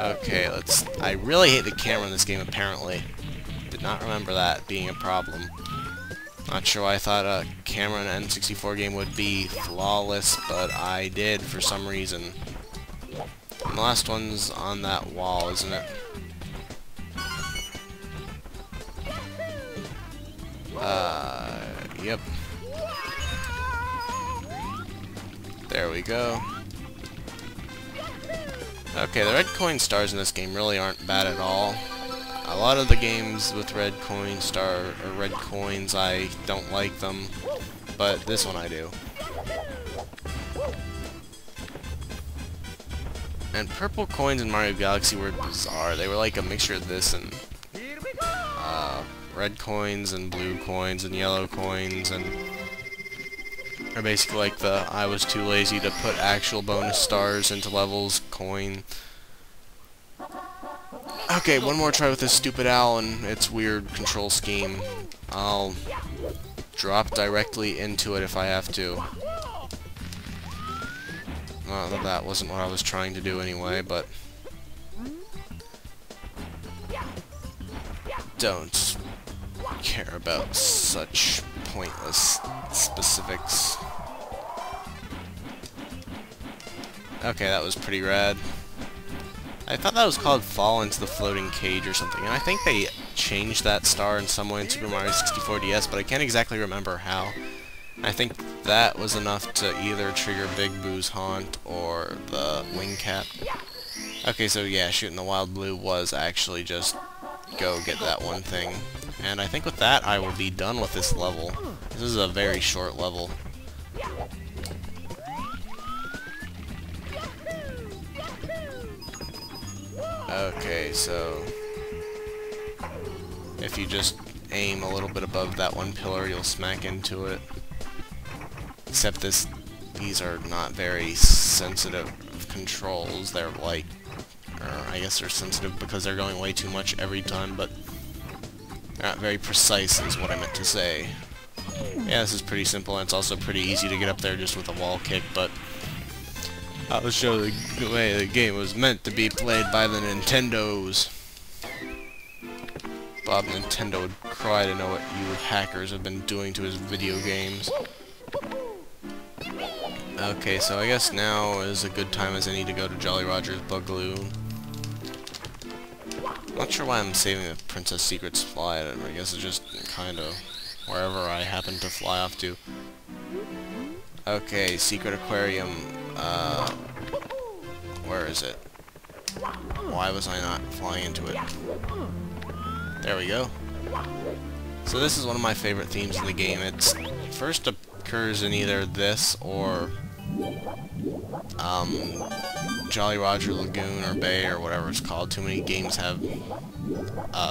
Okay, I really hate the camera in this game, apparently. Did not remember that being a problem. Not sure why I thought a camera in an N64 game would be flawless, but I did for some reason. And the last one's on that wall, isn't it? Yep. There we go. Okay, the red coin stars in this game really aren't bad at all. A lot of the games with red coins, I don't like them, but this one I do. And purple coins in Mario Galaxy were bizarre. They were like a mixture of this and red coins and blue coins and yellow coins, and are basically like the I was too lazy to put actual bonus stars into levels coin. Okay, one more try with this stupid owl and its weird control scheme. I'll drop directly into it if I have to. Well, that wasn't what I was trying to do anyway, but don't care about such pointless specifics. Okay, that was pretty rad. I thought that was called Fall into the Floating Cage or something, and I think they changed that star in some way in Super Mario 64 DS, but I can't exactly remember how. I think that was enough to either trigger Big Boo's Haunt or the Wing Cap. Okay, so yeah, shooting the Wild Blue was actually just go get that one thing. And I think with that, I will be done with this level. This is a very short level. Okay, so if you just aim a little bit above that one pillar, you'll smack into it. Except these are not very sensitive controls. They're like, or I guess they're sensitive because they're going way too much every time, but they're not very precise is what I meant to say. Yeah, this is pretty simple, and it's also pretty easy to get up there just with a wall kick, but I'll show the way the game was meant to be played by the Nintendos. Bob Nintendo would cry to know what you hackers have been doing to his video games. Okay, so I guess now is a good time as any to go to Jolly Roger's Boogaloo. Not sure why I'm saving the Princess Secret's fly. I guess it's just kind of wherever I happen to fly off to. Okay, Secret Aquarium. Where is it? Why was I not flying into it? There we go. So this is one of my favorite themes in the game. It first occurs in either this or Jolly Roger Lagoon or Bay or whatever it's called. Too many games have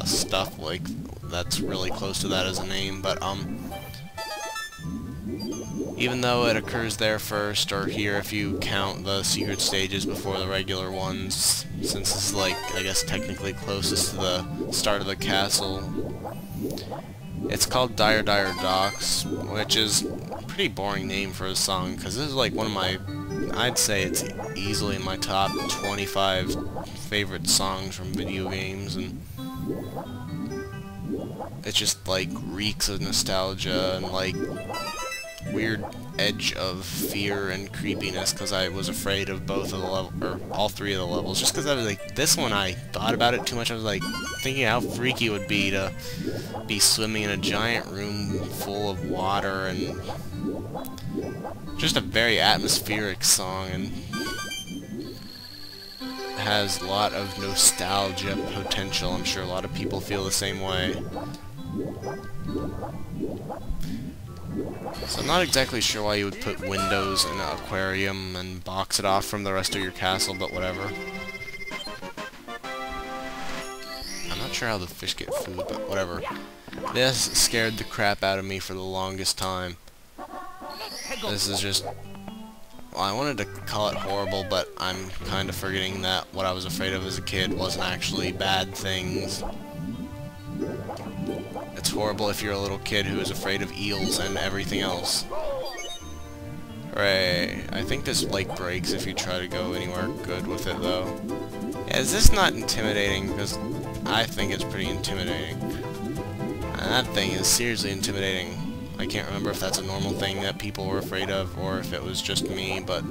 stuff like that's really close to that as a name, but even though it occurs there first, or here if you count the secret stages before the regular ones, since this is like, I guess technically closest to the start of the castle, it's called Dire Dire Docks, which is a pretty boring name for a song, because this is like one of my, I'd say it's easily in my top 25 favorite songs from video games, and it just like reeks of nostalgia and like weird edge of fear and creepiness, because I was afraid of both of the level, or all three of the levels, just because I was like, this one I thought about it too much. I was like thinking how freaky it would be to be swimming in a giant room full of water, and just a very atmospheric song, and has a lot of nostalgia potential. I'm sure a lot of people feel the same way. So I'm not exactly sure why you would put windows in an aquarium and box it off from the rest of your castle, but whatever. I'm not sure how the fish get food, but whatever. This scared the crap out of me for the longest time. This is just... well, I wanted to call it horrible, but I'm kind of forgetting that what I was afraid of as a kid wasn't actually bad things. It's horrible if you're a little kid who is afraid of eels and everything else. Hooray. I think this lake breaks if you try to go anywhere good with it, though. Yeah, is this not intimidating? Because I think it's pretty intimidating. And that thing is seriously intimidating. I can't remember if that's a normal thing that people were afraid of, or if it was just me, but...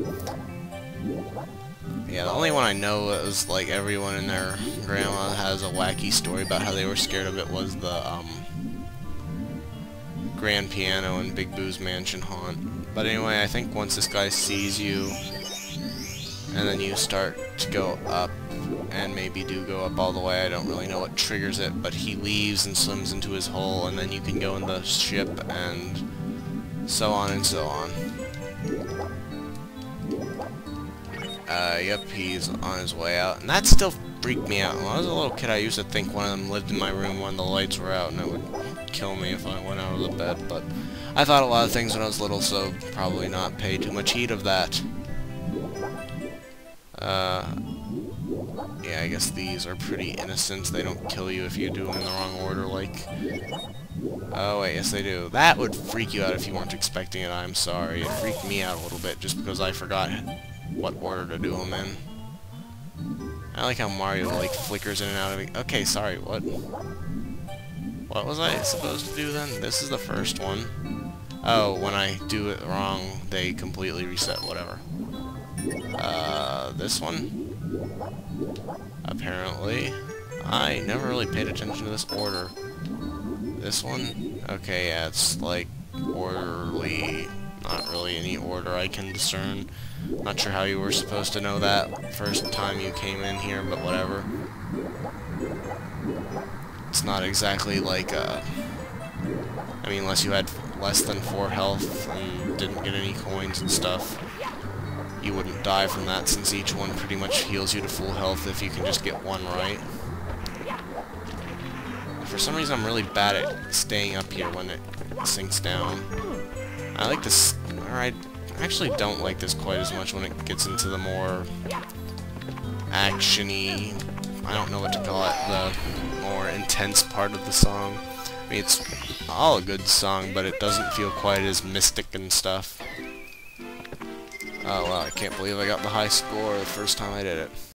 yeah, the only one I know that was like everyone and their grandma has a wacky story about how they were scared of it was the, grand piano in Big Boo's Mansion Haunt. But anyway, I think once this guy sees you, and then you start to go up, and maybe do go up all the way, I don't really know what triggers it, but he leaves and swims into his hole, and then you can go in the ship, and so on and so on. Yep, he's on his way out, and that still freaked me out. When I was a little kid, I used to think one of them lived in my room when the lights were out, and it would kill me if I went out of the bed, but I thought a lot of things when I was little, so probably not pay too much heed of that. Yeah, I guess these are pretty innocent. They don't kill you if you do them in the wrong order, like... oh, wait, yes they do. That would freak you out if you weren't expecting it, I'm sorry. It freaked me out a little bit, just because I forgot what order to do them in. I like how Mario, like, flickers in and out of it. Okay, sorry, what? What was I supposed to do then? This is the first one. Oh, when I do it wrong, they completely reset, whatever. This one? Apparently. I never really paid attention to this order. This one? Okay, yeah, it's like orderly. Not really any order I can discern. Not sure how you were supposed to know that first time you came in here, but whatever. It's not exactly like, I mean, unless you had less than 4 health and didn't get any coins and stuff, you wouldn't die from that, since each one pretty much heals you to full health if you can just get one right. For some reason, I'm really bad at staying up here when it sinks down. I like this, or I actually don't like this quite as much when it gets into the more action-y, I don't know what to call it, the more intense part of the song. I mean, it's all a good song, but it doesn't feel quite as mystic and stuff. Oh, wow, I can't believe I got the high score the first time I did it.